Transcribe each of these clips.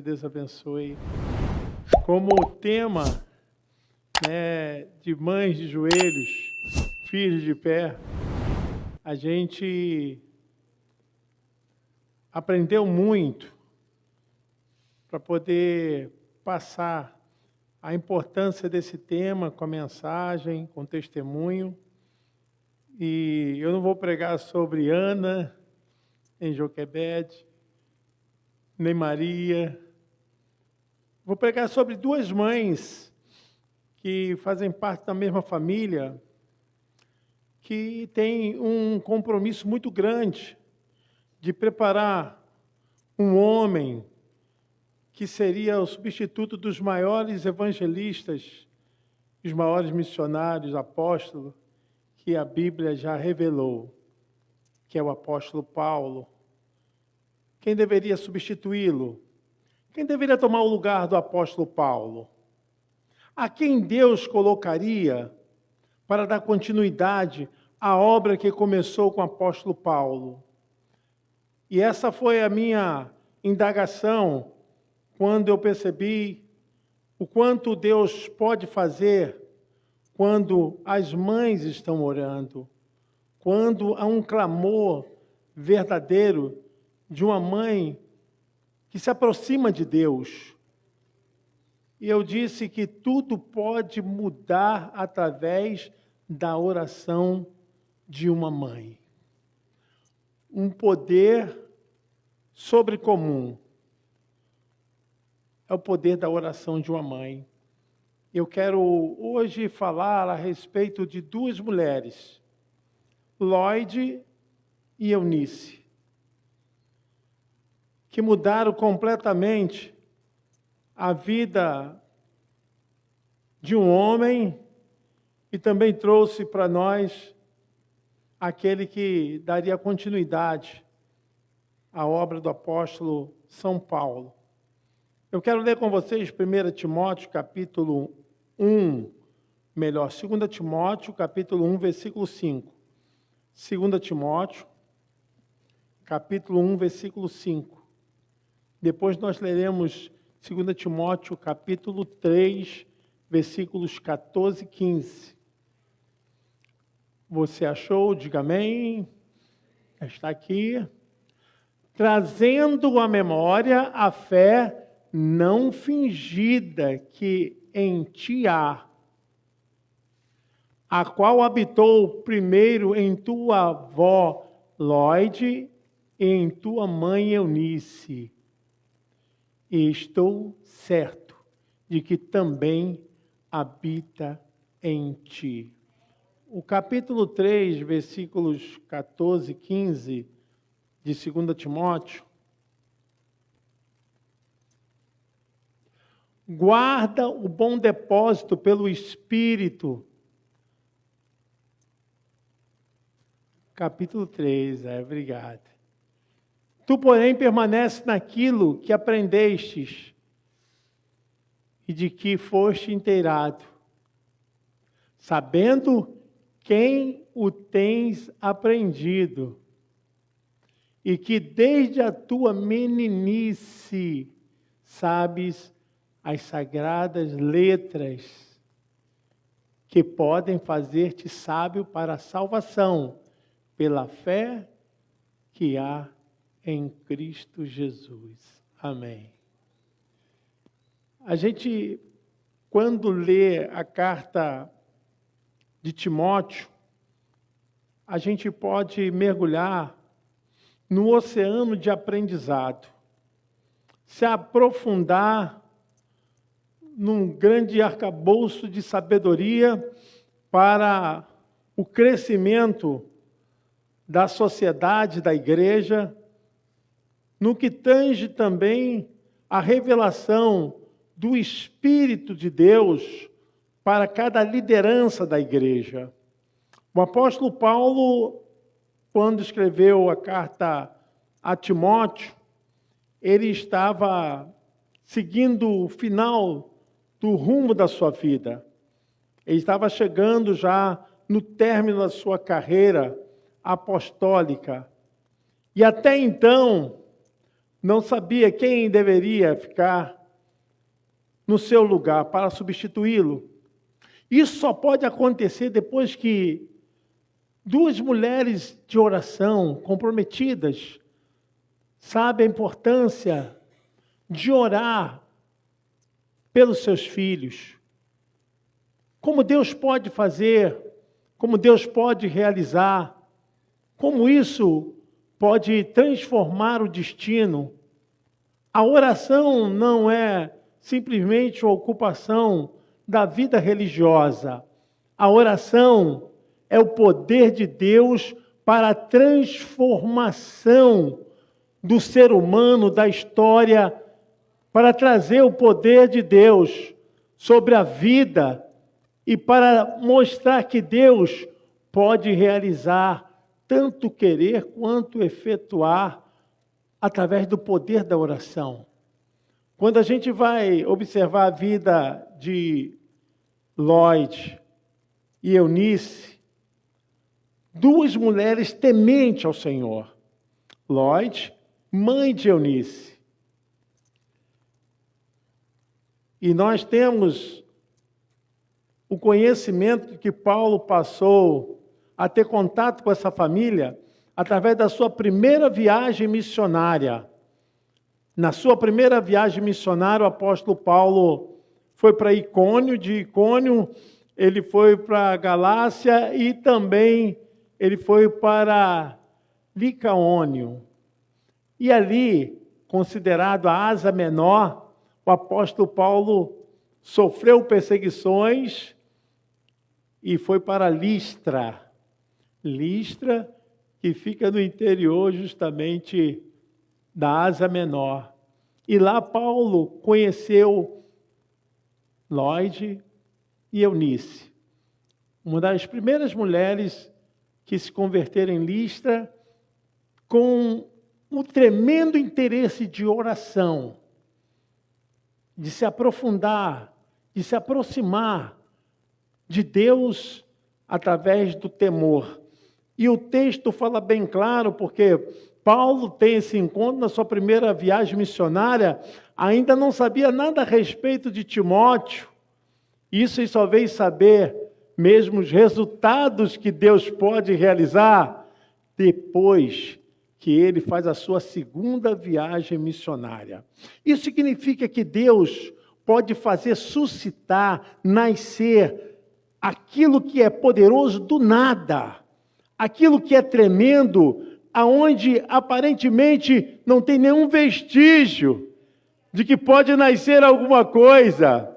Deus abençoe. Como o tema, de mães de joelhos, filhos de pé, a gente aprendeu muito para poder passar a importância desse tema com a mensagem, com testemunho. E eu não vou pregar sobre Ana em Joquebede, nem Maria. Vou pregar sobre duas mães que fazem parte da mesma família, que têm um compromisso muito grande de preparar um homem que seria o substituto dos maiores evangelistas, os maiores missionários, apóstolos, que a Bíblia já revelou, que é o apóstolo Paulo. Quem deveria substituí-lo? Quem deveria tomar o lugar do apóstolo Paulo? A quem Deus colocaria para dar continuidade à obra que começou com o apóstolo Paulo? E essa foi a minha indagação quando eu percebi o quanto Deus pode fazer quando as mães estão orando, quando há um clamor verdadeiro de uma mãe que se aproxima de Deus. E eu disse que tudo pode mudar através da oração de uma mãe. Um poder sobrecomum é o poder da oração de uma mãe. Eu quero hoje falar a respeito de duas mulheres, Lloyd e Eunice, que mudaram completamente a vida de um homem e também trouxe para nós aquele que daria continuidade à obra do apóstolo São Paulo. Eu quero ler com vocês 1 Timóteo, capítulo 2 Timóteo, capítulo 1, versículo 5. 2 Timóteo, capítulo 1, versículo 5. Depois nós leremos 2 Timóteo, capítulo 3, versículos 14 e 15. Você achou? Diga amém. Está aqui. Trazendo à memória a fé não fingida que em ti há, a qual habitou primeiro em tua avó Lloyd e em tua mãe Eunice. E estou certo de que também habita em ti. O capítulo 3, versículos 14 e 15 de 2 Timóteo, guarda o bom depósito pelo Espírito. Capítulo 3, obrigado. Tu, porém, permanece naquilo que aprendestes e de que foste inteirado, sabendo quem o tens aprendido, e que desde a tua meninice sabes as sagradas letras que podem fazer-te sábio para a salvação pela fé que há em Cristo Jesus. Amém. A gente, quando lê a carta de Timóteo, a gente pode mergulhar no oceano de aprendizado, se aprofundar num grande arcabouço de sabedoria para o crescimento da sociedade, da igreja, no que tange também a revelação do Espírito de Deus para cada liderança da igreja. O apóstolo Paulo, quando escreveu a carta a Timóteo, ele estava seguindo o final do rumo da sua vida. Ele estava chegando já no término da sua carreira apostólica. E até então, não sabia quem deveria ficar no seu lugar para substituí-lo. Isso só pode acontecer depois que duas mulheres de oração comprometidas sabem a importância de orar pelos seus filhos. Como Deus pode fazer, como Deus pode realizar, como isso pode transformar o destino. A oração não é simplesmente uma ocupação da vida religiosa. A oração é o poder de Deus para a transformação do ser humano, da história, para trazer o poder de Deus sobre a vida e para mostrar que Deus pode realizar tanto querer quanto efetuar através do poder da oração. Quando a gente vai observar a vida de Lloyd e Eunice, duas mulheres tementes ao Senhor. Lloyd, mãe de Eunice. E nós temos o conhecimento que Paulo passou a ter contato com essa família através da sua primeira viagem missionária. Na sua primeira viagem missionária, o apóstolo Paulo foi para Icônio, de Icônio ele foi para Galácia e também ele foi para Licaônio. E ali, considerado a Ásia Menor, o apóstolo Paulo sofreu perseguições e foi para Listra. Listra, que fica no interior justamente da Ásia Menor. E lá Paulo conheceu Lloyd e Eunice, uma das primeiras mulheres que se converteram em Listra com um tremendo interesse de oração, de se aprofundar, de se aproximar de Deus através do temor. E o texto fala bem claro, porque Paulo tem esse encontro na sua primeira viagem missionária, ainda não sabia nada a respeito de Timóteo. Isso ele só veio saber mesmo os resultados que Deus pode realizar depois que ele faz a sua segunda viagem missionária. Isso significa que Deus pode fazer suscitar, nascer aquilo que é poderoso do nada, aquilo que é tremendo, aonde aparentemente não tem nenhum vestígio de que pode nascer alguma coisa.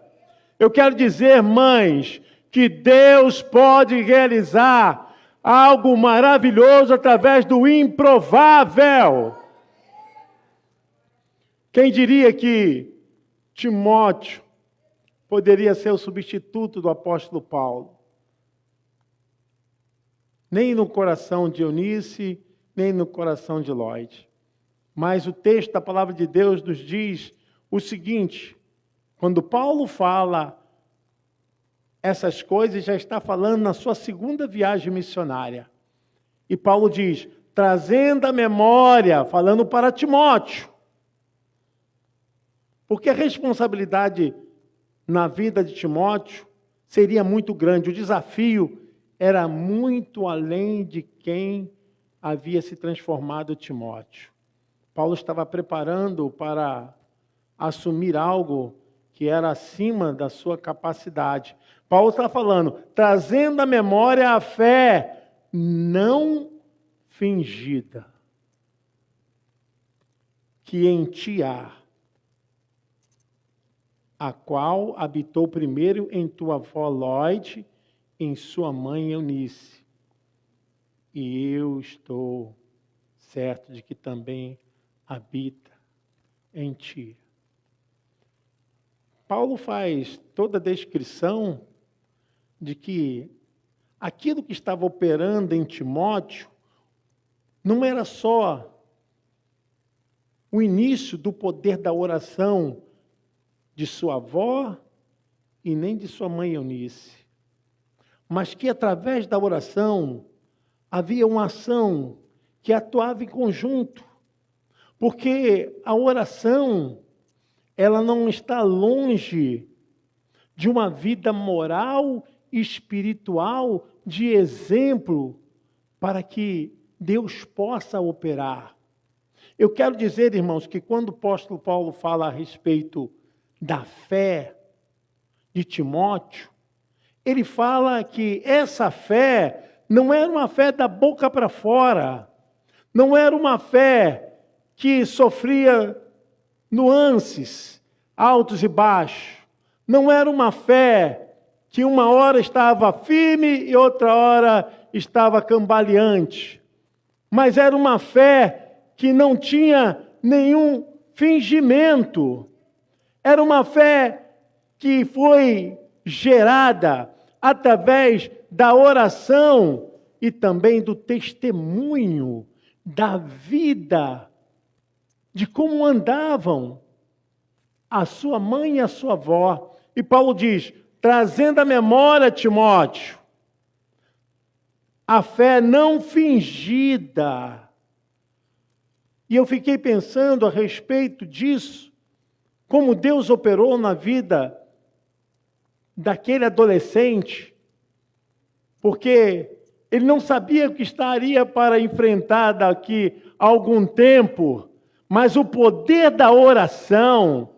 Eu quero dizer, mães, que Deus pode realizar algo maravilhoso através do improvável. Quem diria que Timóteo poderia ser o substituto do apóstolo Paulo? Nem no coração de Eunice, nem no coração de Lloyd. Mas o texto da palavra de Deus nos diz o seguinte: quando Paulo fala essas coisas, já está falando na sua segunda viagem missionária. E Paulo diz, trazendo a memória, falando para Timóteo. Porque a responsabilidade na vida de Timóteo seria muito grande. O desafio era muito além de quem havia se transformado Timóteo. Paulo estava preparando para assumir algo que era acima da sua capacidade. Paulo está falando, trazendo à memória a fé não fingida, que em ti há, a qual habitou primeiro em tua avó Lloyd, em sua mãe Eunice. E eu estou certo de que também habita em ti. Paulo faz toda a descrição de que aquilo que estava operando em Timóteo não era só o início do poder da oração de sua avó e nem de sua mãe Eunice, mas que através da oração havia uma ação que atuava em conjunto, Porque a oração, ela não está longe de uma vida moral e espiritual de exemplo para que Deus possa operar. Eu quero dizer, irmãos, que quando o apóstolo Paulo fala a respeito da fé de Timóteo, ele fala que essa fé não era uma fé da boca para fora, não era uma fé que sofria nuances, altos e baixos, não era uma fé que uma hora estava firme e outra hora estava cambaleante, mas era uma fé que não tinha nenhum fingimento, era uma fé que foi gerada através da oração e também do testemunho da vida, de como andavam a sua mãe e a sua avó. E Paulo diz, trazendo à memória, Timóteo, a fé não fingida. E eu fiquei pensando a respeito disso, como Deus operou na vida daquele adolescente, porque ele não sabia o que estaria para enfrentar daqui a algum tempo, mas o poder da oração,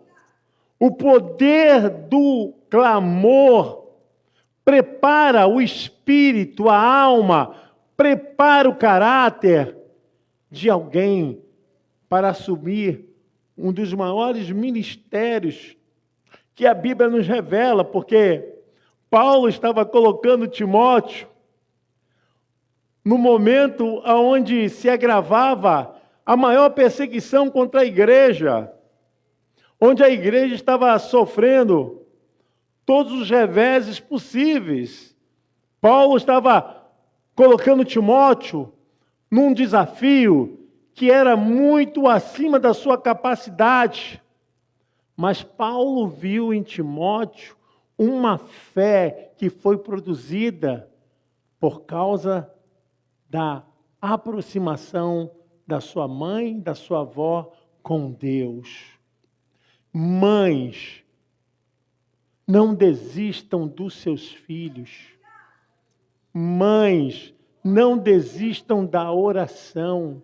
o poder do clamor, prepara o espírito, a alma, prepara o caráter de alguém para assumir um dos maiores ministérios que a Bíblia nos revela, porque Paulo estava colocando Timóteo no momento onde se agravava a maior perseguição contra a igreja, onde a igreja estava sofrendo todos os reveses possíveis. Paulo estava colocando Timóteo num desafio que era muito acima da sua capacidade. Mas Paulo viu em Timóteo uma fé que foi produzida por causa da aproximação da sua mãe, da sua avó com Deus. Mães, não desistam dos seus filhos. Mães, não desistam da oração.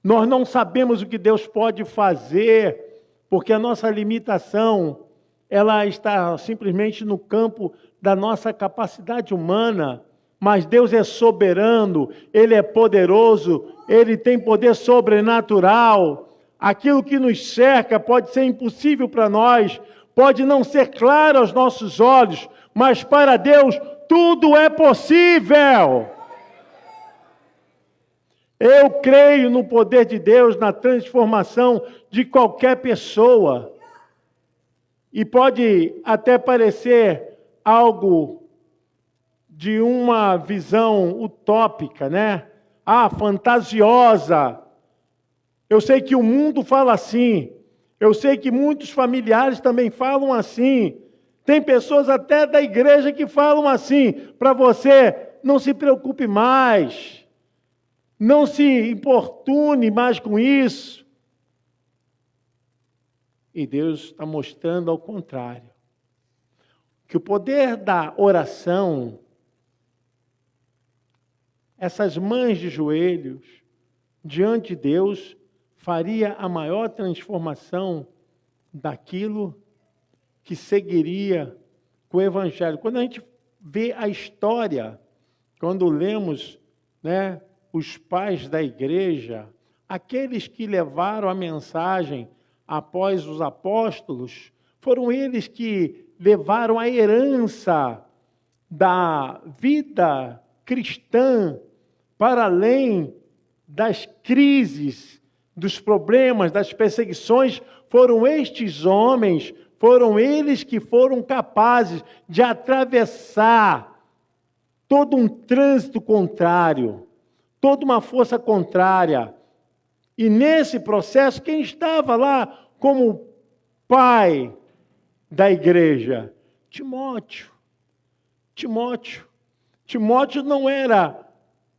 Nós não sabemos o que Deus pode fazer, porque a nossa limitação, ela está simplesmente no campo da nossa capacidade humana. Mas Deus é soberano, Ele é poderoso, Ele tem poder sobrenatural. Aquilo que nos cerca pode ser impossível para nós, pode não ser claro aos nossos olhos, mas para Deus tudo é possível. Eu creio no poder de Deus, na transformação de qualquer pessoa. E pode até parecer algo de uma visão utópica, né? Fantasiosa. Eu sei que o mundo fala assim. Eu sei que muitos familiares também falam assim. Tem pessoas até da igreja que falam assim, para você, não se preocupe mais. Não se importune mais com isso. E Deus está mostrando ao contrário. Que o poder da oração, essas mães de joelhos, diante de Deus, faria a maior transformação daquilo que seguiria com o Evangelho. Quando a gente vê a história, quando lemos, os pais da igreja, aqueles que levaram a mensagem após os apóstolos, foram eles que levaram a herança da vida cristã para além das crises, dos problemas, das perseguições. Foram estes homens, foram eles que foram capazes de atravessar todo um trânsito contrário, toda uma força contrária. E nesse processo, quem estava lá como pai da igreja? Timóteo. Timóteo não era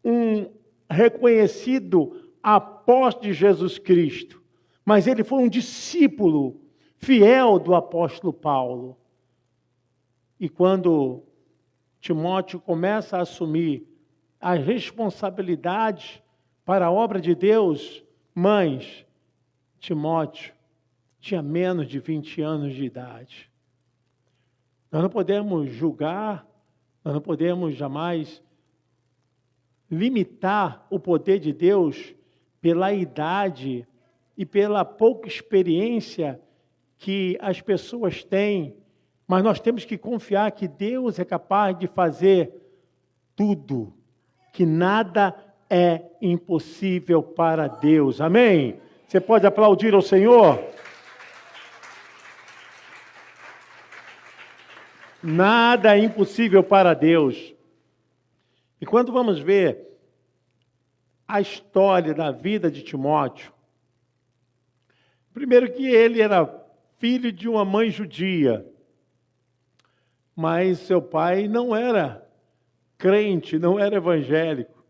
um reconhecido apóstolo apóstolo de Jesus Cristo, mas ele foi um discípulo fiel do apóstolo Paulo. E quando Timóteo começa a assumir as responsabilidades para a obra de Deus, mães, Timóteo tinha menos de 20 anos de idade. Nós não podemos julgar, nós não podemos jamais limitar o poder de Deus pela idade e pela pouca experiência que as pessoas têm, mas nós temos que confiar que Deus é capaz de fazer tudo, que nada é impossível para Deus. Amém? Você pode aplaudir ao Senhor? Nada é impossível para Deus. E quando vamos ver a história da vida de Timóteo, primeiro que ele era filho de uma mãe judia, mas seu pai não era crente, não era evangélico.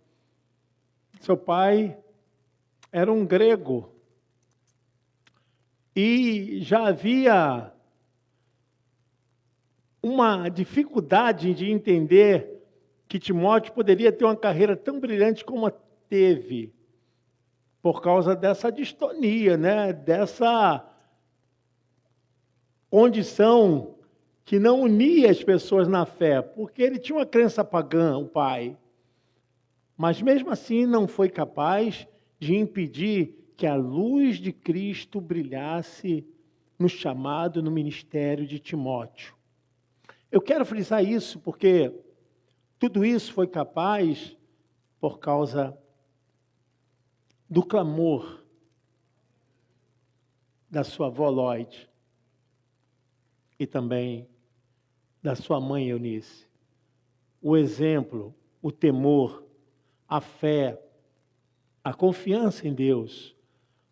Seu pai era um grego. E já havia uma dificuldade de entender que Timóteo poderia ter uma carreira tão brilhante como a teve, por causa dessa distonia, né? Dessa condição que não unia as pessoas na fé, porque ele tinha uma crença pagã, o pai. Mas mesmo assim não foi capaz de impedir que a luz de Cristo brilhasse no chamado, no ministério de Timóteo. Eu quero frisar isso porque tudo isso foi capaz por causa do clamor da sua avó Lloyd e também da sua mãe Eunice. O exemplo, o temor, a fé, a confiança em Deus,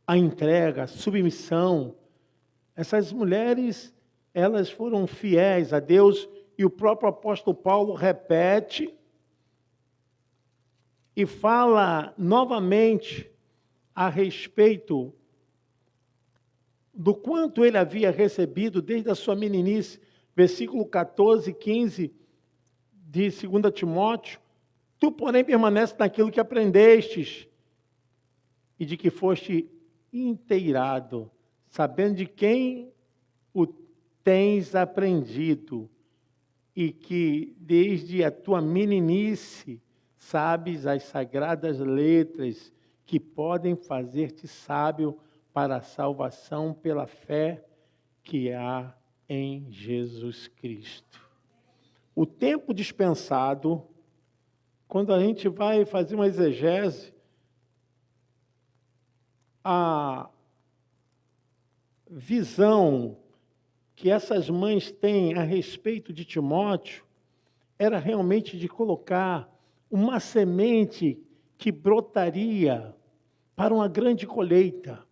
a entrega, a submissão. Essas mulheres, elas foram fiéis a Deus e o próprio apóstolo Paulo repete e fala novamente a respeito do quanto ele havia recebido desde a sua meninice. Versículo 14, 15 de 2 Timóteo. Tu, porém, permanece naquilo que aprendestes e de que foste inteirado, sabendo de quem o tens aprendido e que desde a tua meninice sabes as sagradas letras que podem fazer-te sábio para a salvação pela fé que há em Jesus Cristo. O tempo dispensado, quando a gente vai fazer uma exegese, a visão que essas mães têm a respeito de Timóteo era realmente de colocar uma semente que brotaria para uma grande colheita,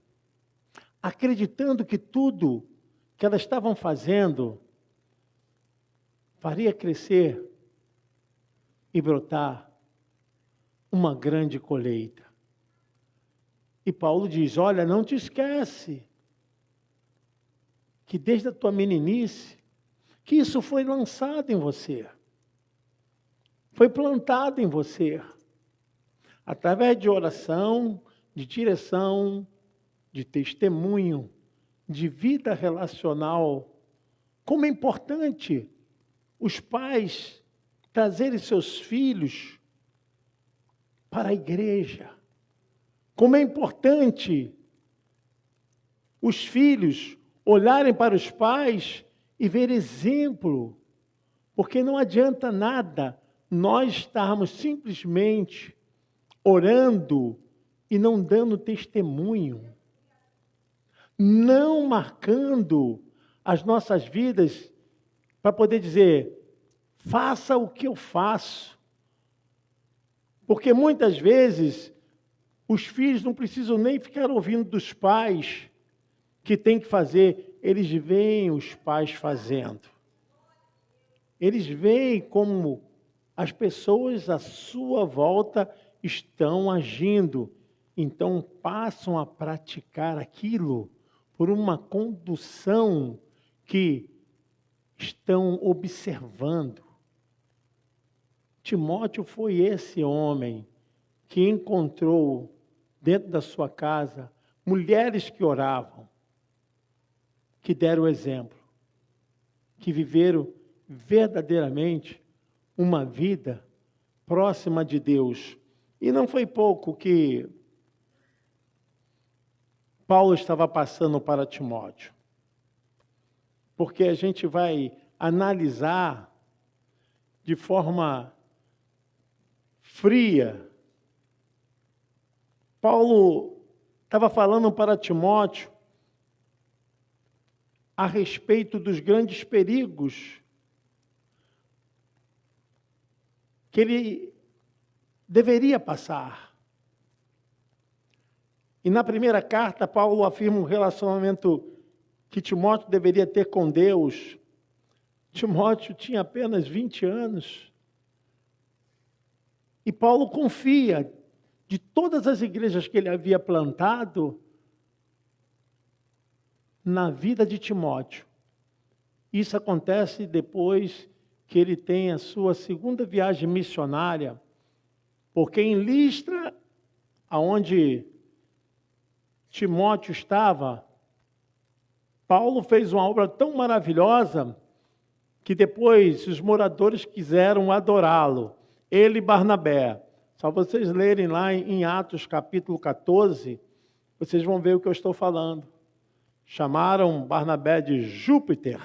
acreditando que tudo que elas estavam fazendo faria crescer e brotar uma grande colheita. E Paulo diz, olha, não te esquece que desde a tua meninice, que isso foi lançado em você, foi plantado em você, através de oração, de direção, de testemunho, de vida relacional. Como é importante os pais trazerem seus filhos para a igreja. Como é importante os filhos olharem para os pais e ver exemplo, porque não adianta nada nós estarmos simplesmente orando e não dando testemunho, não marcando as nossas vidas para poder dizer, faça o que eu faço. Porque muitas vezes os filhos não precisam nem ficar ouvindo dos pais que tem que fazer, eles veem os pais fazendo. Eles veem como as pessoas à sua volta estão agindo. então passam a praticar aquilo por uma condução que estão observando. Timóteo foi esse homem que encontrou dentro da sua casa mulheres que oravam, que deram exemplo, que viveram verdadeiramente uma vida próxima de Deus. E não foi pouco que Paulo estava passando para Timóteo, porque a gente vai analisar de forma fria. Paulo estava falando para Timóteo a respeito dos grandes perigos que ele deveria passar. E na primeira carta, Paulo afirma um relacionamento que Timóteo deveria ter com Deus. Timóteo tinha apenas 20 anos. E Paulo confia de todas as igrejas que ele havia plantado na vida de Timóteo. Isso acontece depois que ele tem a sua segunda viagem missionária, porque em Listra, aonde Timóteo estava, Paulo fez uma obra tão maravilhosa que depois os moradores quiseram adorá-lo, ele e Barnabé. Só vocês lerem lá em Atos capítulo 14, vocês vão ver o que eu estou falando. Chamaram Barnabé de Júpiter,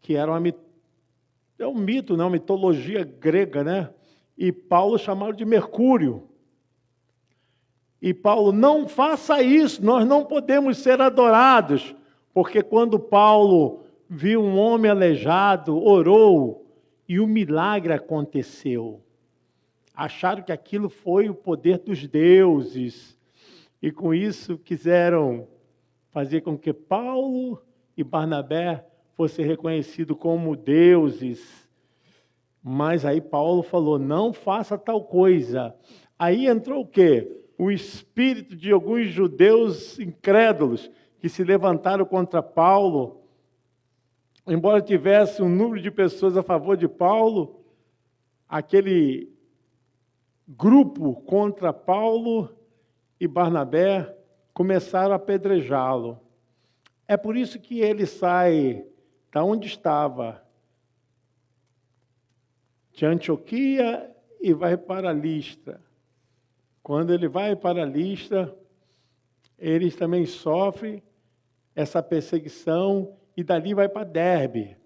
que era um mito, uma mitologia grega, né? E Paulo chamaram de Mercúrio. E Paulo, não faça isso, nós não podemos ser adorados. Porque quando Paulo viu um homem aleijado, orou, e o milagre aconteceu. Acharam que aquilo foi o poder dos deuses. E com isso quiseram fazer com que Paulo e Barnabé fossem reconhecidos como deuses. Mas aí Paulo falou, não faça tal coisa. Aí entrou o quê? O espírito de alguns judeus incrédulos que se levantaram contra Paulo. Embora tivesse um número de pessoas a favor de Paulo, aquele grupo contra Paulo e Barnabé começaram a apedrejá-lo. É por isso que ele sai da onde estava, de Antioquia, e vai para Listra. Quando ele vai para Listra, eles também sofrem essa perseguição, e dali vai para Derbe.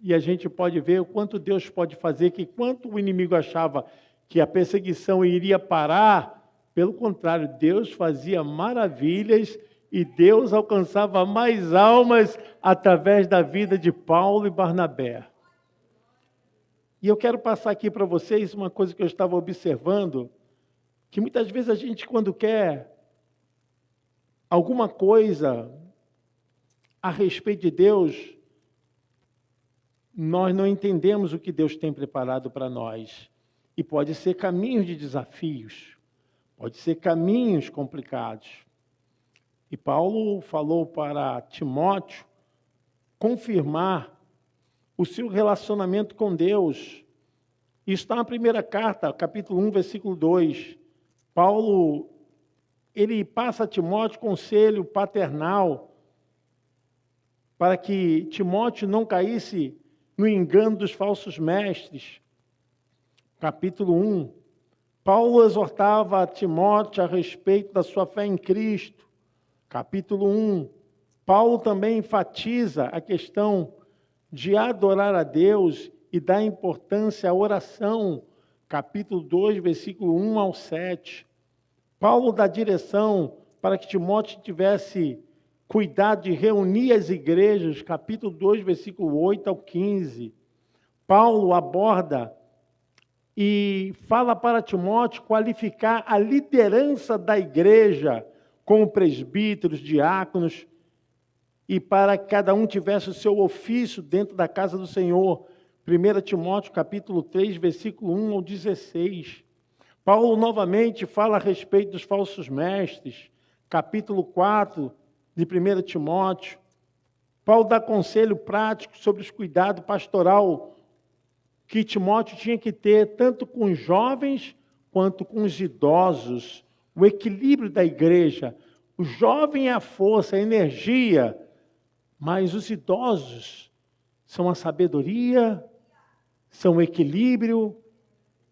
E a gente pode ver o quanto Deus pode fazer, que quanto o inimigo achava que a perseguição iria parar, pelo contrário, Deus fazia maravilhas e Deus alcançava mais almas através da vida de Paulo e Barnabé. E eu quero passar aqui para vocês uma coisa que eu estava observando, que muitas vezes a gente, quando quer alguma coisa a respeito de Deus, nós não entendemos o que Deus tem preparado para nós. E pode ser caminhos de desafios, pode ser caminhos complicados. E Paulo falou para Timóteo confirmar o seu relacionamento com Deus. Isso está na primeira carta, capítulo 1, versículo 2. Paulo, ele passa a Timóteo conselho paternal para que Timóteo não caísse no engano dos falsos mestres. Capítulo 1. Paulo exortava a Timóteo a respeito da sua fé em Cristo. Capítulo 1. Paulo também enfatiza a questão de adorar a Deus e dar importância à oração. Capítulo 2, versículo 1 ao 7. Paulo dá direção para que Timóteo tivesse cuidado de reunir as igrejas. Capítulo 2, versículo 8 ao 15. Paulo aborda e fala para Timóteo qualificar a liderança da igreja como presbíteros, diáconos, e para que cada um tivesse o seu ofício dentro da casa do Senhor. 1 Timóteo capítulo 3, versículo 1 ao 16. Paulo novamente fala a respeito dos falsos mestres, capítulo 4 de 1 Timóteo. Paulo dá conselho prático sobre os cuidados pastoral que Timóteo tinha que ter, tanto com os jovens quanto com os idosos. O equilíbrio da igreja. O jovem é a força, a energia, mas os idosos são a sabedoria, são o equilíbrio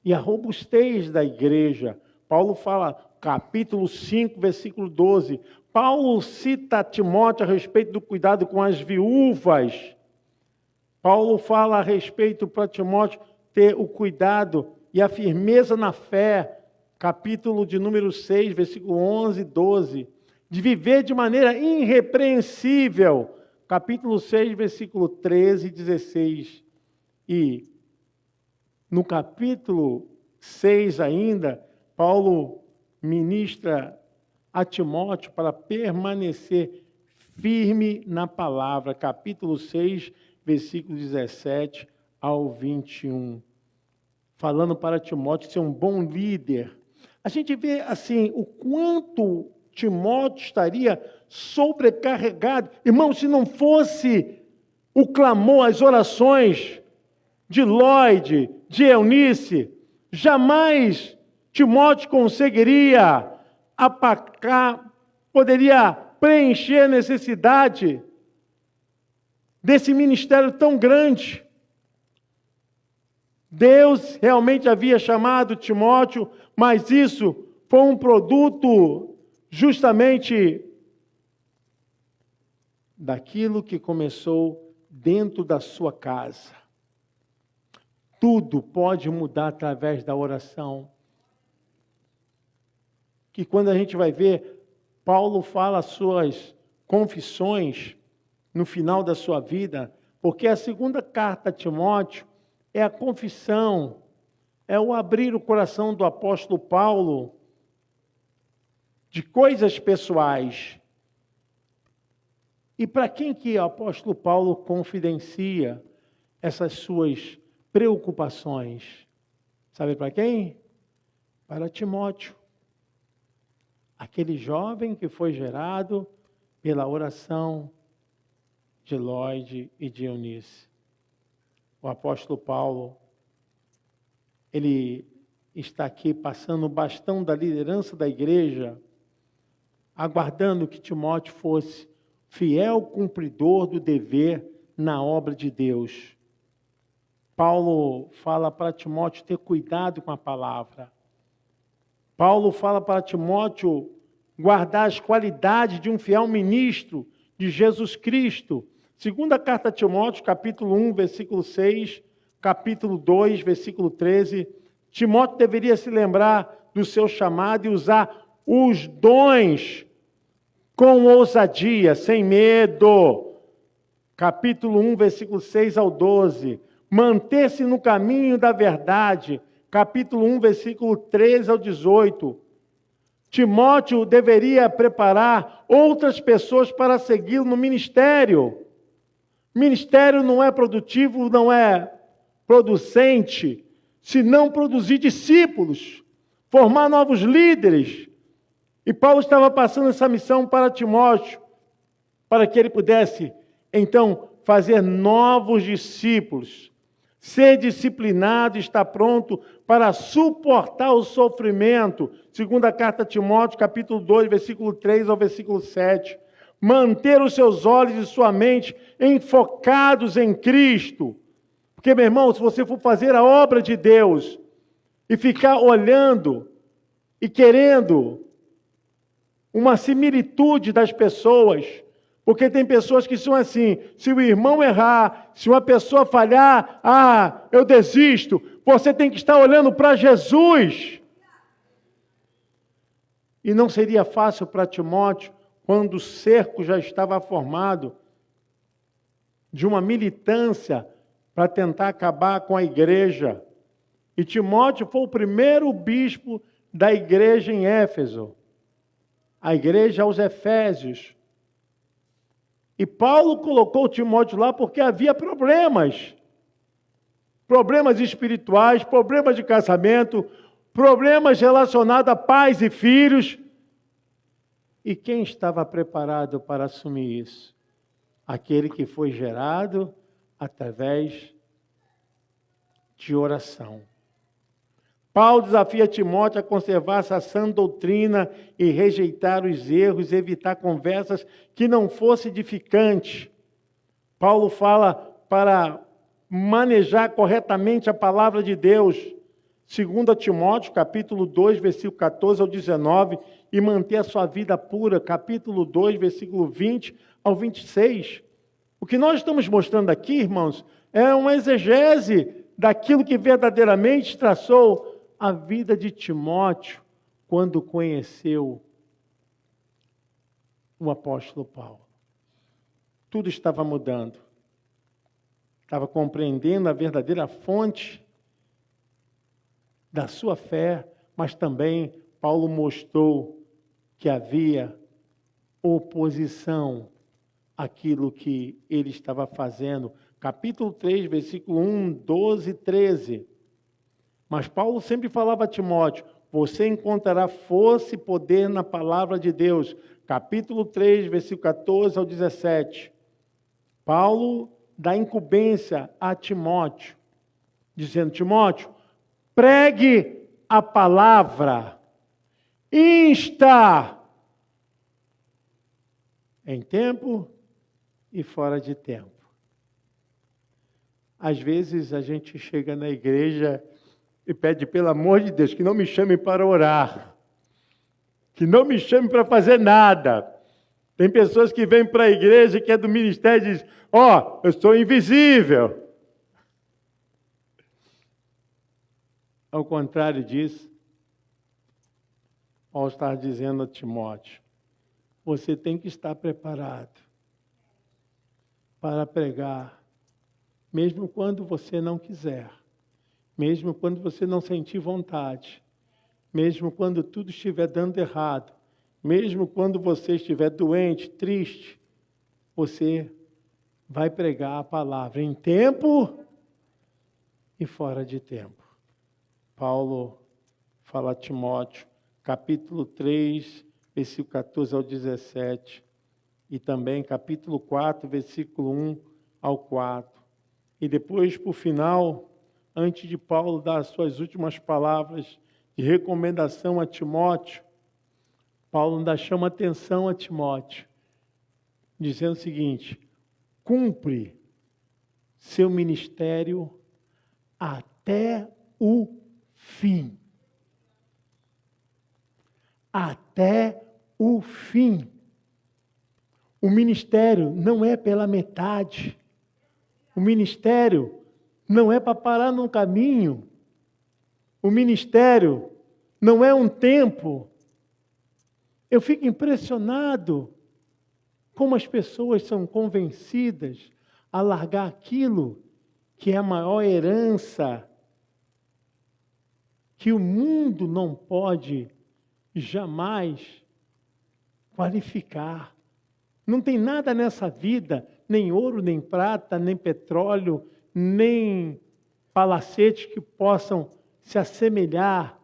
e a robustez da igreja. Paulo fala, capítulo 5, versículo 12. Paulo cita Timóteo a respeito do cuidado com as viúvas. Paulo fala a respeito para Timóteo ter o cuidado e a firmeza na fé. Capítulo de número 6, versículo 11 e 12. De viver de maneira irrepreensível. Capítulo 6, versículo 13 e 16. E no capítulo 6 ainda, Paulo ministra a Timóteo para permanecer firme na palavra. Capítulo 6, versículo 17 ao 21. Falando para Timóteo ser um bom líder. A gente vê assim o quanto Timóteo estaria sobrecarregado. Irmão, se não fosse o clamor, as orações de Lloyd, de Eunice, jamais Timóteo conseguiria apacar, poderia preencher a necessidade desse ministério tão grande. Deus realmente havia chamado Timóteo, mas isso foi um produto justamente daquilo que começou dentro da sua casa. Tudo pode mudar através da oração. Que quando a gente vai ver, Paulo fala as suas confissões no final da sua vida, porque a segunda carta a Timóteo é a confissão, é o abrir o coração do apóstolo Paulo de coisas pessoais. E para quem que o apóstolo Paulo confidencia essas suas preocupações? Sabe para quem? Para Timóteo. Aquele jovem que foi gerado pela oração de Lloyd e de Eunice. O apóstolo Paulo, ele está aqui passando o bastão da liderança da igreja, aguardando que Timóteo fosse fiel cumpridor do dever na obra de Deus. Paulo fala para Timóteo ter cuidado com a palavra. Paulo fala para Timóteo guardar as qualidades de um fiel ministro de Jesus Cristo. Segunda carta a Timóteo, capítulo 1, versículo 6, capítulo 2, versículo 13. Timóteo deveria se lembrar do seu chamado e usar os dons com ousadia, sem medo. Capítulo 1, versículo 6 ao 12. Manter-se no caminho da verdade. Capítulo 1, versículo 13 ao 18. Timóteo deveria preparar outras pessoas para segui-lo no ministério. Ministério não é produtivo, não é producente, se não produzir discípulos, formar novos líderes. E Paulo estava passando essa missão para Timóteo, para que ele pudesse, então, fazer novos discípulos, ser disciplinado e estar pronto para suportar o sofrimento. Segunda carta a Timóteo, capítulo 2, versículo 3 ao versículo 7. Manter os seus olhos e sua mente enfocados em Cristo. Porque, meu irmão, se você for fazer a obra de Deus e ficar olhando e querendo uma similitude das pessoas, porque tem pessoas que são assim, se o irmão errar, se uma pessoa falhar, eu desisto. Você tem que estar olhando para Jesus. E não seria fácil para Timóteo, quando o cerco já estava formado, de uma militância para tentar acabar com a igreja. E Timóteo foi o primeiro bispo da igreja em Éfeso, a igreja aos Efésios. E Paulo colocou Timóteo lá porque havia problemas espirituais, problemas de casamento, problemas relacionados a pais e filhos. E quem estava preparado para assumir isso? Aquele que foi gerado através de oração. Paulo desafia Timóteo a conservar essa sã doutrina e rejeitar os erros, evitar conversas que não fossem edificantes. Paulo fala para manejar corretamente a palavra de Deus, 2 Timóteo, capítulo 2, versículo 14 ao 19, e manter a sua vida pura, capítulo 2, versículo 20 ao 26. O que nós estamos mostrando aqui, irmãos, é uma exegese daquilo que verdadeiramente traçou a vida de Timóteo quando conheceu o apóstolo Paulo. Tudo estava mudando. Estava compreendendo a verdadeira fonte da sua fé, mas também Paulo mostrou que havia oposição àquilo que ele estava fazendo. Capítulo 3, versículo 1, 12 e 13. Mas Paulo sempre falava a Timóteo, você encontrará força e poder na palavra de Deus. Capítulo 3, versículo 14 ao 17. Paulo dá incumbência a Timóteo, dizendo, Timóteo, pregue a palavra, insta em tempo e fora de tempo. Às vezes a gente chega na igreja e pede, pelo amor de Deus, que não me chamem para orar, que não me chamem para fazer nada. Tem pessoas que vêm para a igreja, que é do ministério, e dizem, eu sou invisível. Ao contrário disso, Paulo está dizendo a Timóteo, você tem que estar preparado para pregar, mesmo quando você não quiser, mesmo quando você não sentir vontade, mesmo quando tudo estiver dando errado, mesmo quando você estiver doente, triste, você vai pregar a palavra em tempo e fora de tempo. Paulo fala a Timóteo, capítulo 3, versículo 14 ao 17, e também capítulo 4, versículo 1 ao 4. E depois, por final, antes de Paulo dar as suas últimas palavras de recomendação a Timóteo, Paulo ainda chama atenção a Timóteo, dizendo o seguinte, cumpre seu ministério até o fim. Até o fim. O ministério não é pela metade. O ministério não é para parar no caminho. O ministério não é um tempo. Eu fico impressionado como as pessoas são convencidas a largar aquilo que é a maior herança que o mundo não pode jamais qualificar. Não tem nada nessa vida, nem ouro, nem prata, nem petróleo, nem palacetes que possam se assemelhar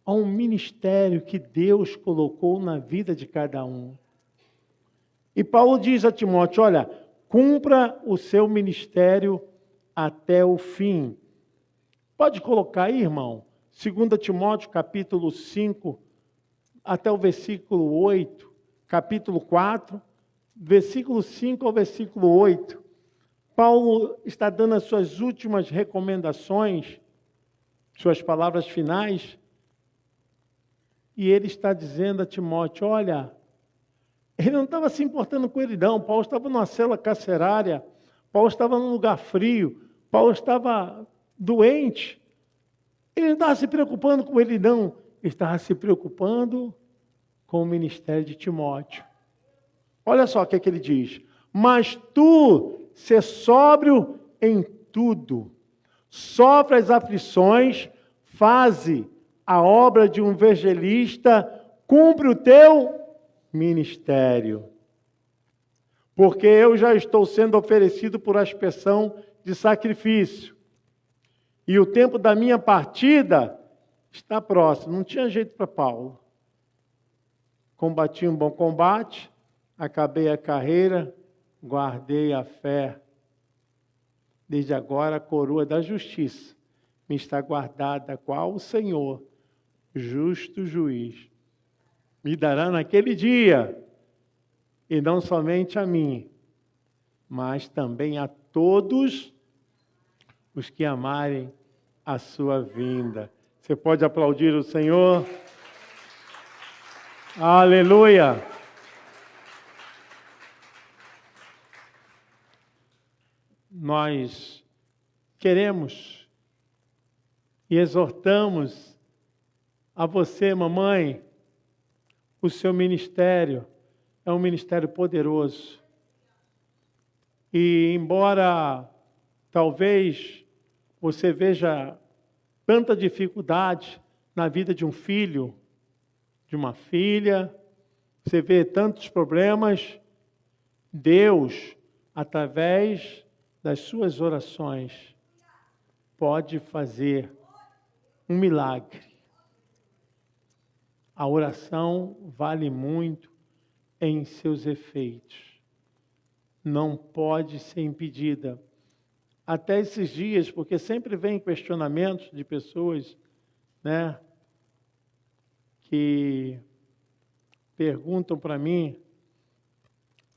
a um ministério que Deus colocou na vida de cada um. E Paulo diz a Timóteo, olha, cumpra o seu ministério até o fim. Pode colocar aí, irmão, 2 Timóteo, capítulo 5, até o versículo 8, capítulo 4, versículo 5 ao versículo 8. Paulo está dando as suas últimas recomendações, suas palavras finais, e ele está dizendo a Timóteo, olha, ele não estava se importando com ele não, Paulo estava numa cela carcerária, Paulo estava num lugar frio, Paulo estava doente, ele não estava se preocupando com ele não, ele estava se preocupando com o ministério de Timóteo. Olha só o que ele diz, mas tu, ser sóbrio em tudo, sofre as aflições, faze a obra de um evangelista, cumpre o teu ministério. Porque eu já estou sendo oferecido por aspersão de sacrifício. E o tempo da minha partida Está próximo. Não tinha jeito para Paulo. Combati um bom combate, acabei a carreira, guardei a fé. Desde agora a coroa da justiça me está guardada, qual o Senhor, justo juiz, me dará naquele dia, e não somente a mim, mas também a todos os que amarem a sua vinda. Você pode aplaudir o Senhor? Aleluia! Nós queremos e exortamos a você, mamãe, o seu ministério é um ministério poderoso. E embora talvez você veja tanta dificuldade na vida de um filho, de uma filha, você vê tantos problemas, Deus, através das suas orações, pode fazer um milagre. A oração vale muito em seus efeitos. Não pode ser impedida. Até esses dias, porque sempre vem questionamentos de pessoas, né, que perguntam para mim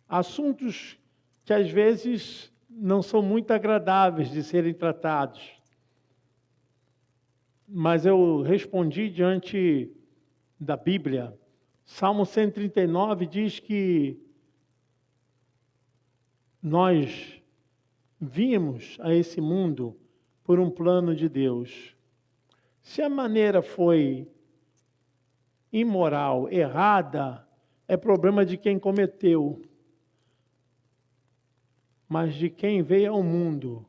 assuntos que às vezes não são muito agradáveis de serem tratados. Mas eu respondi diante da Bíblia. Salmo 139 diz que nós vimos a esse mundo por um plano de Deus. Se a maneira foi imoral, errada, é problema de quem cometeu. Mas de quem veio ao mundo.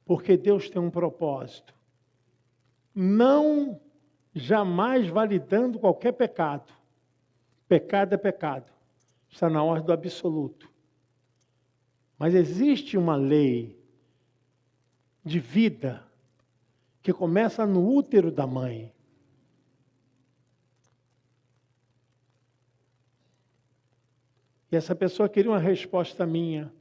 Porque Deus tem um propósito. Não jamais validando qualquer pecado. Pecado é pecado. Está na ordem do absoluto. Mas existe uma lei de vida que começa no útero da mãe. E essa pessoa queria uma resposta minha.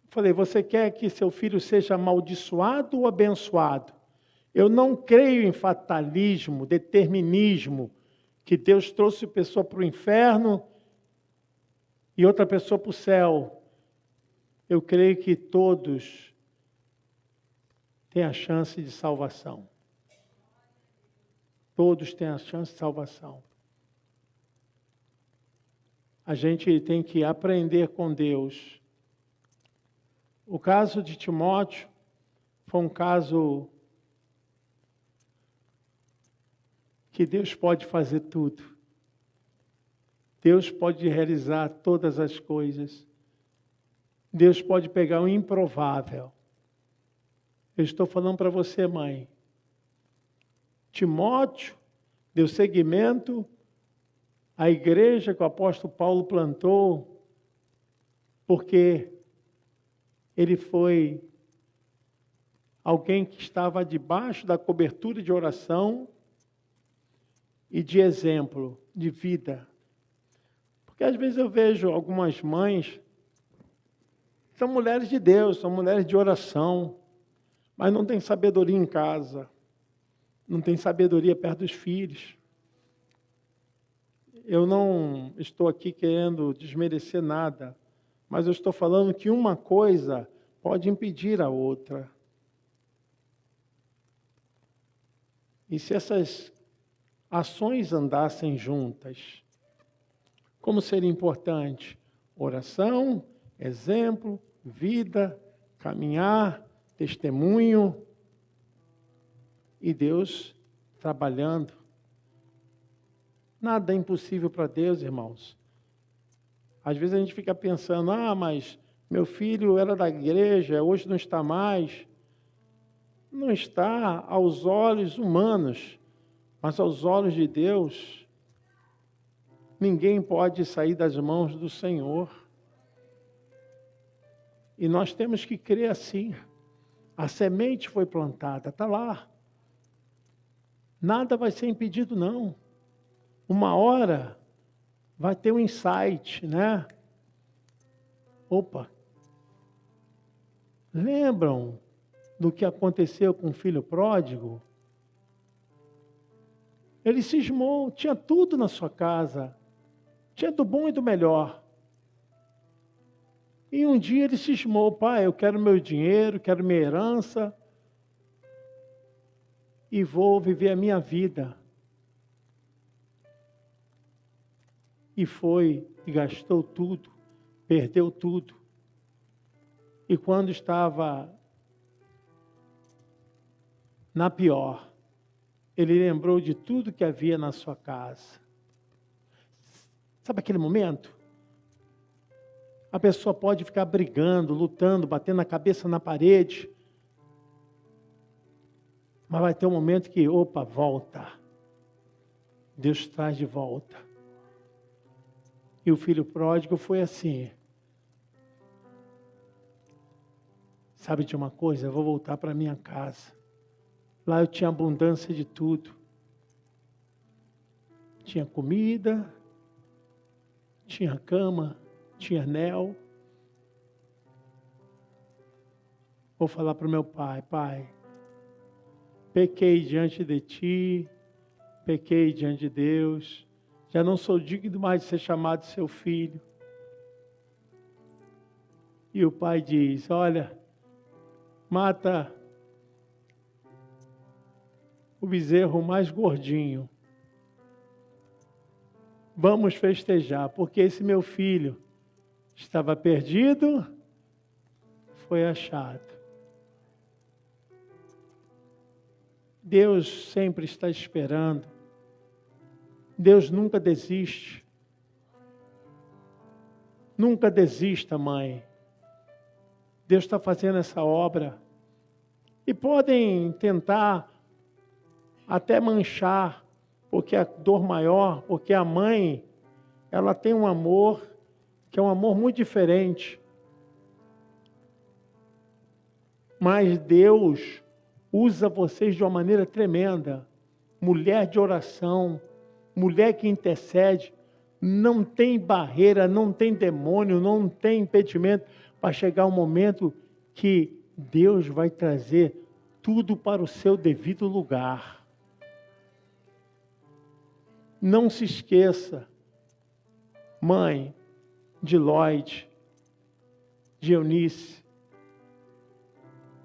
Falei, você quer que seu filho seja amaldiçoado ou abençoado? Eu não creio em fatalismo, determinismo, que Deus trouxe pessoa para o inferno e outra pessoa para o céu. Eu creio que todos têm a chance de salvação. Todos têm a chance de salvação. A gente tem que aprender com Deus. O caso de Timóteo foi um caso que Deus pode fazer tudo. Deus pode realizar todas as coisas. Deus pode pegar o improvável. Eu estou falando para você, mãe. Timóteo deu seguimento à igreja que o apóstolo Paulo plantou, porque ele foi alguém que estava debaixo da cobertura de oração e de exemplo, de vida. Porque às vezes eu vejo algumas mães, são mulheres de Deus, são mulheres de oração, mas não tem sabedoria em casa, não tem sabedoria perto dos filhos. Eu não estou aqui querendo desmerecer nada, mas eu estou falando que uma coisa pode impedir a outra. E se essas ações andassem juntas, como seria importante? Oração, exemplo, vida, caminhar, testemunho e Deus trabalhando. Nada é impossível para Deus, irmãos. Às vezes a gente fica pensando, mas meu filho era da igreja, hoje não está mais. Não está aos olhos humanos, mas aos olhos de Deus. Ninguém pode sair das mãos do Senhor. E nós temos que crer assim. A semente foi plantada, está lá. Nada vai ser impedido, não. Uma hora vai ter um insight, né? Opa! Lembram do que aconteceu com o filho pródigo? Ele cismou, tinha tudo na sua casa. Tinha do bom e do melhor. E um dia ele cismou: pai, eu quero meu dinheiro, quero minha herança. E vou viver a minha vida. E foi, e gastou tudo, perdeu tudo. E quando estava na pior, ele lembrou de tudo que havia na sua casa. Sabe aquele momento? A pessoa pode ficar brigando, lutando, batendo a cabeça na parede. Mas vai ter um momento que, opa, volta. Deus traz de volta. E o filho pródigo foi assim. Sabe de uma coisa? Eu vou voltar para minha casa. Lá eu tinha abundância de tudo. Tinha comida, tinha cama, tinha anel. Vou falar para o meu pai: pai, pequei diante de ti, pequei diante de Deus, já não sou digno mais de ser chamado seu filho. E o pai diz: olha, mata o bezerro mais gordinho. Vamos festejar, porque esse meu filho estava perdido, foi achado. Deus sempre está esperando. Deus nunca desiste. Nunca desista, mãe. Deus está fazendo essa obra. E podem tentar até manchar, porque a dor maior, porque a mãe, ela tem um amor, que é um amor muito diferente. Mas Deus usa vocês de uma maneira tremenda. Mulher de oração, mulher que intercede, não tem barreira, não tem demônio, não tem impedimento para chegar um momento que Deus vai trazer tudo para o seu devido lugar. Não se esqueça, mãe de Lloyd, de Eunice,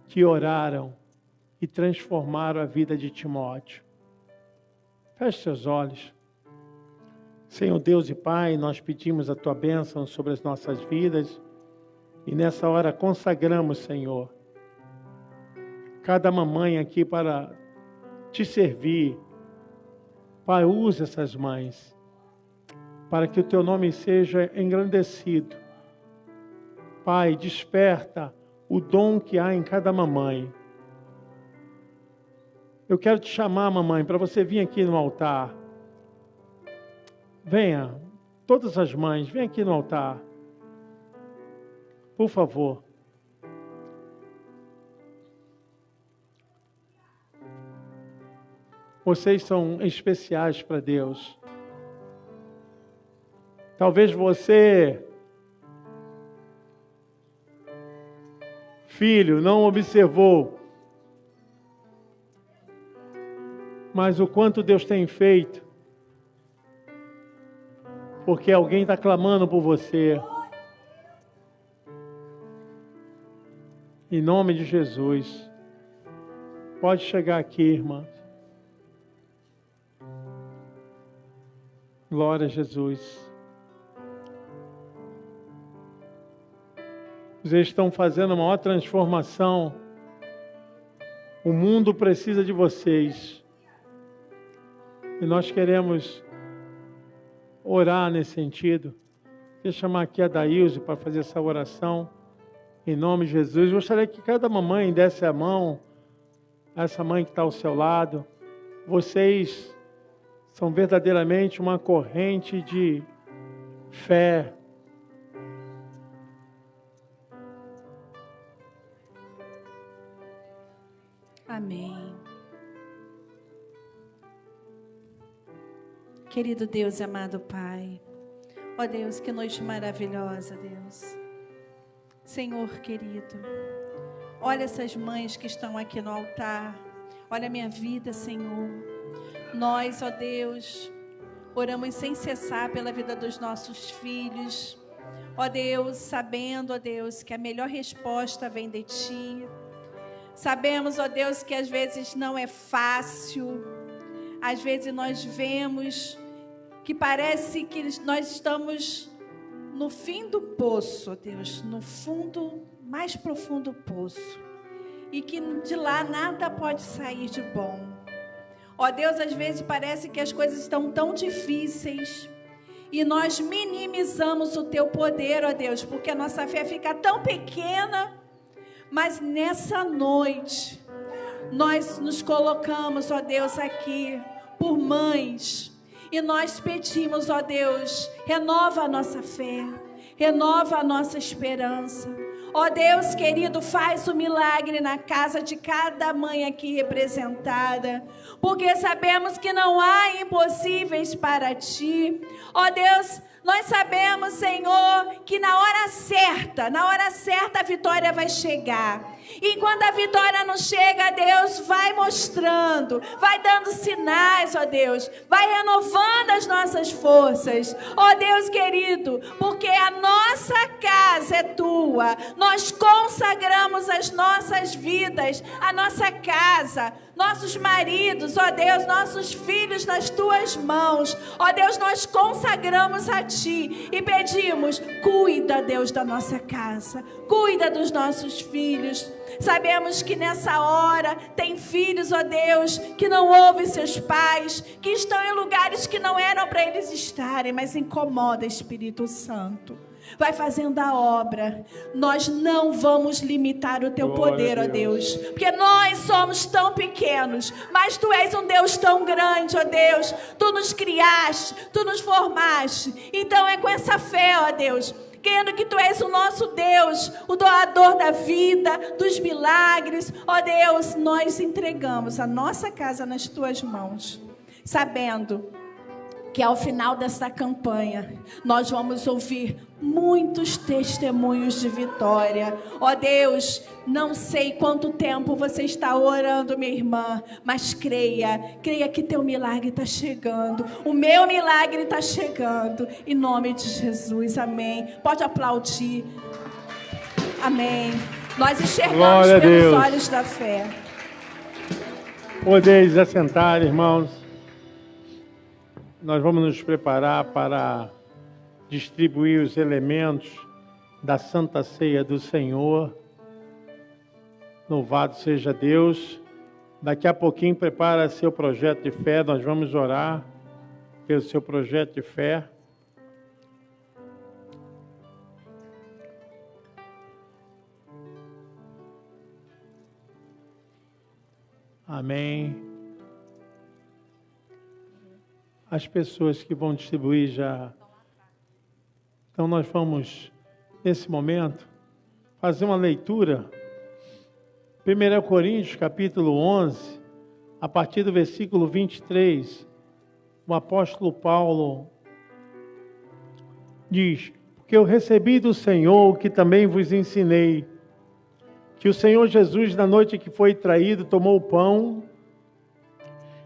que oraram e transformaram a vida de Timóteo. Feche seus olhos. Senhor Deus e Pai, nós pedimos a Tua bênção sobre as nossas vidas e nessa hora consagramos, Senhor, cada mamãe aqui para Te servir. Pai, use essas mães para que o Teu nome seja engrandecido. Pai, desperta o dom que há em cada mamãe. Eu quero te chamar, mamãe, para você vir aqui no altar. Venha, todas as mães, venham aqui no altar. Por favor. Vocês são especiais para Deus. Talvez você, filho, não observou, mas o quanto Deus tem feito, porque alguém está clamando por você. Em nome de Jesus. Pode chegar aqui, irmã. Glória a Jesus. Vocês estão fazendo a maior transformação. O mundo precisa de vocês. E nós queremos orar nesse sentido. Deixa eu chamar aqui a Daílze para fazer essa oração. Em nome de Jesus. Gostaria que cada mamãe desse a mão a essa mãe que está ao seu lado. Vocês são verdadeiramente uma corrente de fé. Amém. Querido Deus e amado Pai, ó Deus, que noite maravilhosa, Deus. Senhor querido, olha essas mães que estão aqui no altar, olha a minha vida, Senhor. Nós, ó Deus, oramos sem cessar pela vida dos nossos filhos, ó Deus, sabendo, ó Deus, que a melhor resposta vem de Ti. Sabemos, ó Deus, que às vezes não é fácil, às vezes nós vemos que parece que nós estamos no fim do poço, ó Deus, no fundo, mais profundo poço, e que de lá nada pode sair de bom. Ó Deus, às vezes parece que as coisas estão tão difíceis, e nós minimizamos o Teu poder, ó Deus, porque a nossa fé fica tão pequena. Mas nessa noite, nós nos colocamos, ó Deus, aqui por mães, e nós pedimos, ó Deus, renova a nossa fé, renova a nossa esperança. Ó Deus querido, faz o milagre na casa de cada mãe aqui representada, porque sabemos que não há impossíveis para Ti. Ó Deus, nós sabemos, Senhor, que na hora certa a vitória vai chegar. E quando a vitória não chega, Deus vai mostrando, vai dando sinais, ó Deus, vai renovando as nossas forças, ó Deus querido, porque a nossa casa é Tua, nós consagramos as nossas vidas, a nossa casa, nossos maridos, ó Deus, nossos filhos nas Tuas mãos, ó Deus, nós consagramos a Ti e pedimos, cuida, Deus, da nossa casa, cuida dos nossos filhos. Sabemos que nessa hora tem filhos, ó Deus, que não ouvem seus pais, que estão em lugares que não eram para eles estarem, mas incomoda, Espírito Santo. Vai fazendo a obra. Nós não vamos limitar o Teu poder, ó Deus, porque nós somos tão pequenos, mas Tu és um Deus tão grande, ó Deus. Tu nos criaste, Tu nos formaste. Então é com essa fé, ó Deus, crendo que Tu és o nosso Deus, o doador da vida, dos milagres, ó Deus, nós entregamos a nossa casa nas Tuas mãos, sabendo que ao final desta campanha, nós vamos ouvir muitos testemunhos de vitória. Ó Deus, não sei quanto tempo você está orando, minha irmã, mas creia que Teu milagre está chegando, o meu milagre está chegando, em nome de Jesus, amém. Pode aplaudir, amém. Nós enxergamos pelos olhos da fé. Podeis assentar, irmãos. Nós vamos nos preparar para distribuir os elementos da Santa Ceia do Senhor. Louvado seja Deus. Daqui a pouquinho prepara seu projeto de fé. Nós vamos orar pelo seu projeto de fé. Amém. As pessoas que vão distribuir já. Então nós vamos, nesse momento, fazer uma leitura. 1 Coríntios, capítulo 11, a partir do versículo 23, o apóstolo Paulo diz: porque eu recebi do Senhor o que também vos ensinei, que o Senhor Jesus, na noite que foi traído, tomou o pão,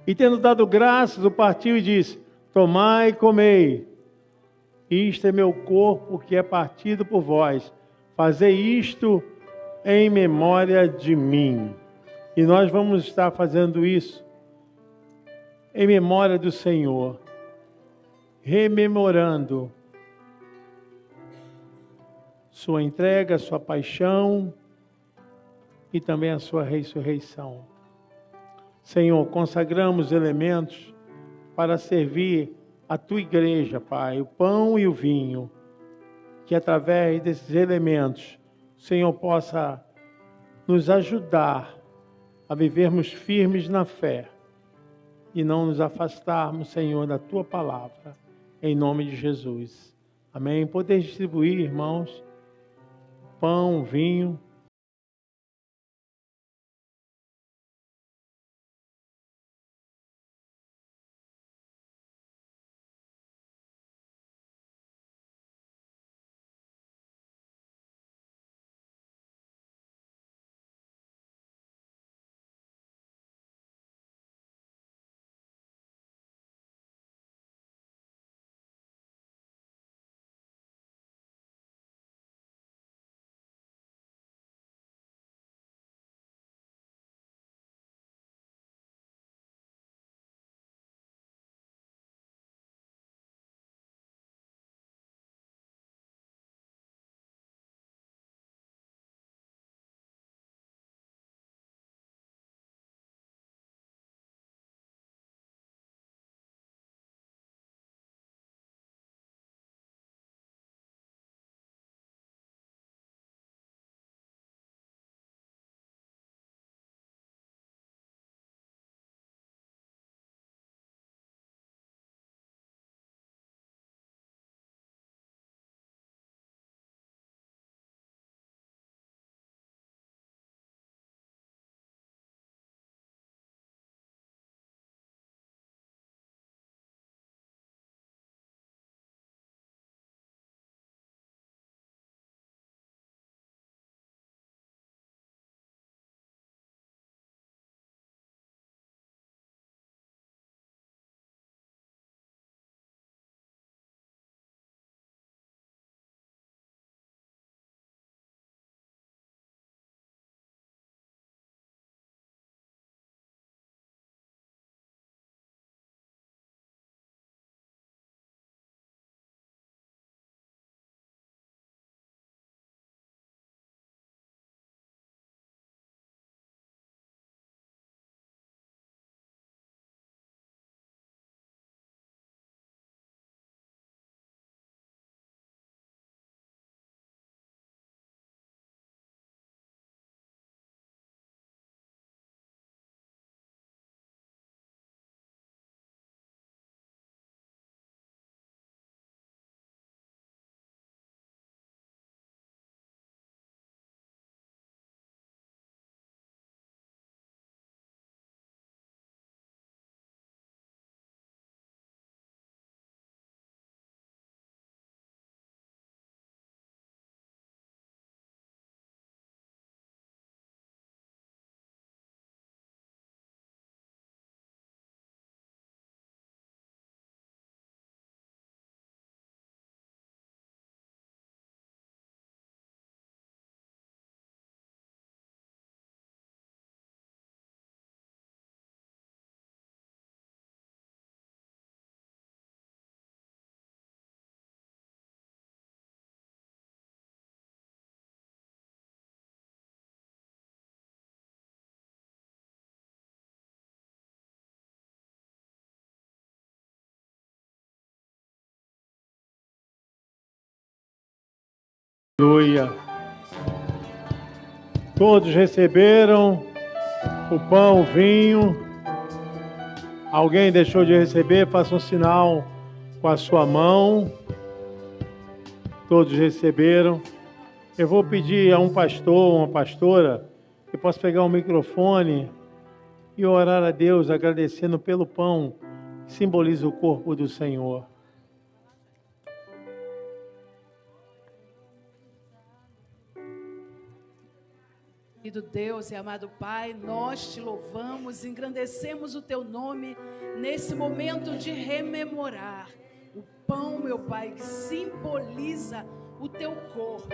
e tendo dado graças, o partiu e disse: tomai e comei, isto é meu corpo que é partido por vós, fazei isto em memória de mim. E nós vamos estar fazendo isso em memória do Senhor, rememorando sua entrega, sua paixão e também a sua ressurreição. Senhor, consagramos elementos para servir a Tua igreja, Pai, o pão e o vinho, que através desses elementos o Senhor possa nos ajudar a vivermos firmes na fé e não nos afastarmos, Senhor, da Tua palavra, em nome de Jesus. Amém. Poder distribuir, irmãos, pão, vinho. Aleluia. Todos receberam o pão, o vinho. Alguém deixou de receber? Faça um sinal com a sua mão. Todos receberam. Eu vou pedir a um pastor, uma pastora, que possa pegar um microfone e orar a Deus, agradecendo pelo pão que simboliza o corpo do Senhor. Querido Deus e amado Pai, nós te louvamos, engrandecemos o teu nome nesse momento de rememorar o pão, meu Pai, que simboliza o teu corpo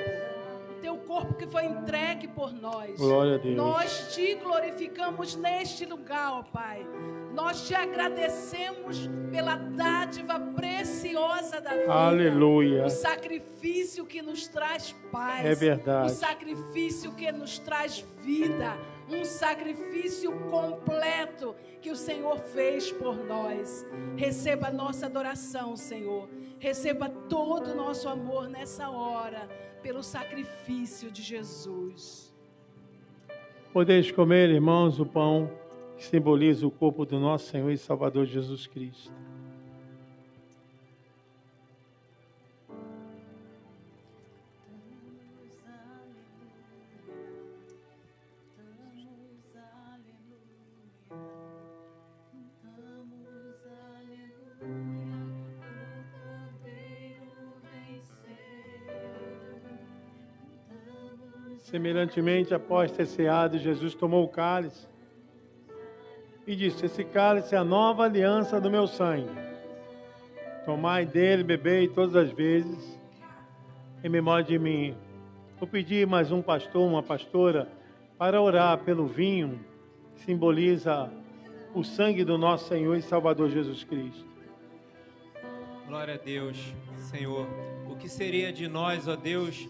que foi entregue por nós. Glória a Deus. Nós te glorificamos neste lugar, ó Pai. Nós te agradecemos pela dádiva preciosa da vida. Aleluia. O sacrifício que nos traz paz. É verdade. O sacrifício que nos traz vida. Um sacrifício completo que o Senhor fez por nós. Receba a nossa adoração, Senhor. Receba todo o nosso amor nessa hora, pelo sacrifício de Jesus. Podeis comer, irmãos, o pão que simboliza o corpo do nosso Senhor e Salvador Jesus Cristo. Semelhantemente, após ter ceado, Jesus tomou o cálice e disse: esse cálice é a nova aliança do meu sangue. Tomai dele, bebei todas as vezes, em memória de mim. Vou pedir mais um pastor, uma pastora, para orar pelo vinho, que simboliza o sangue do nosso Senhor e Salvador Jesus Cristo. Glória a Deus, Senhor. O que seria de nós, ó Deus,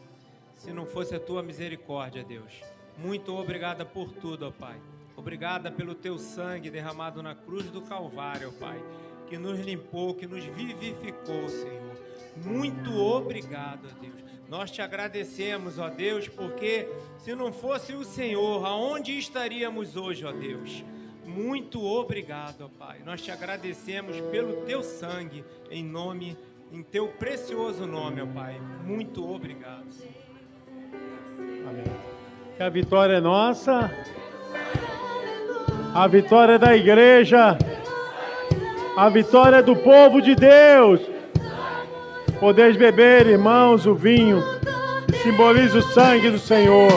se não fosse a tua misericórdia, Deus? Muito obrigada por tudo, ó Pai. Obrigada pelo teu sangue derramado na cruz do Calvário, ó Pai, que nos limpou, que nos vivificou, Senhor. Muito obrigado, ó Deus. Nós te agradecemos, ó Deus, porque se não fosse o Senhor, aonde estaríamos hoje, ó Deus? Muito obrigado, ó Pai. Nós te agradecemos pelo teu sangue, em teu precioso nome, ó Pai. Muito obrigado, Senhor. Amém. Que a vitória é nossa, a vitória é da igreja, a vitória é do povo de Deus. Podeis beber, irmãos, o vinho que simboliza o sangue do Senhor.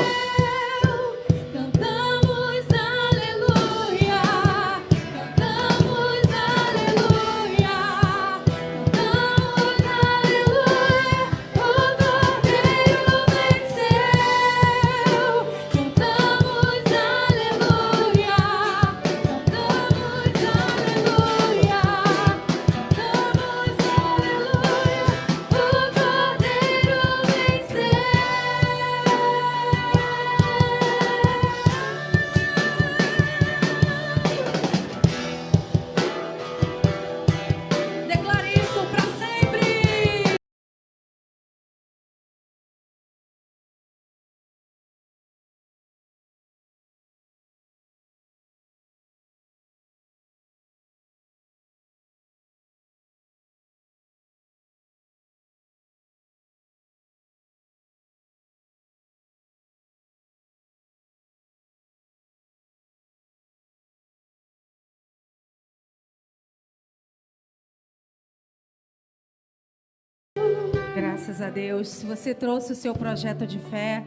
Graças a Deus. Se você trouxe o seu projeto de fé,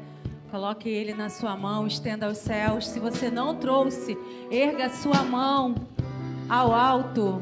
coloque ele na sua mão, estenda aos céus. Se você não trouxe, erga a sua mão ao alto,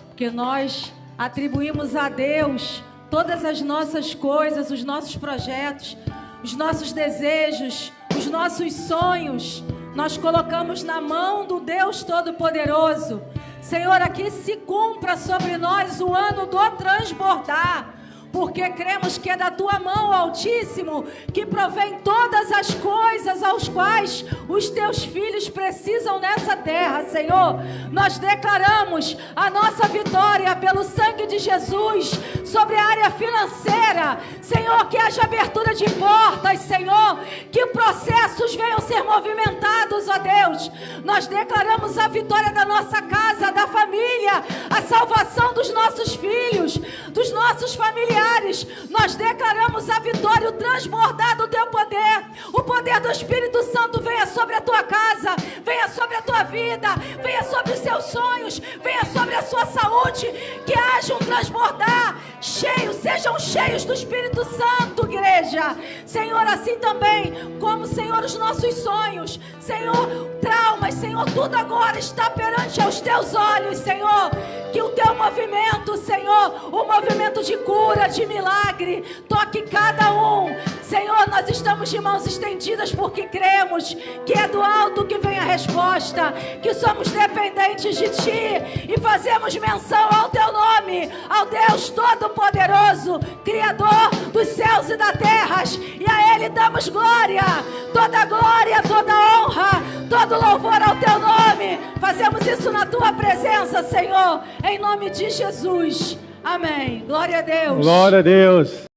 porque nós atribuímos a Deus todas as nossas coisas, os nossos projetos, os nossos desejos, os nossos sonhos. Nós colocamos na mão do Deus Todo-Poderoso. Senhor, aqui se cumpra sobre nós o ano do transbordar. porque cremos que é da tua mão, Altíssimo, que provém todas as coisas aos quais os teus filhos precisam nessa terra, Senhor. Nós declaramos a nossa vitória pelo sangue de Jesus sobre a área financeira, Senhor, que haja abertura de portas, Senhor, que processos venham ser movimentados, ó Deus. Nós declaramos a vitória da nossa casa, da família, a salvação dos nossos filhos, dos nossos familiares. Nós declaramos a vitória, o transbordar do teu poder. O poder do Espírito Santo venha sobre a tua casa, venha sobre a tua vida, venha sobre os seus sonhos, venha sobre a sua saúde, que haja um transbordar, sejam cheios do Espírito Santo, igreja. Senhor, assim também como, Senhor, os nossos sonhos, Senhor, traumas, Senhor, tudo agora está perante aos teus olhos, Senhor. Que o teu movimento, Senhor, o movimento de cura, de milagre, toque cada um. Senhor, nós estamos de mãos estendidas porque cremos que é do alto que vem a resposta, que somos dependentes de Ti e fazemos menção ao Teu nome, ao Deus Todo-Poderoso, Criador dos céus e da terra, e a Ele damos glória, toda honra, todo louvor ao Teu nome. Fazemos isso na Tua presença, Senhor, em nome de Jesus. Amém. Glória a Deus. Glória a Deus.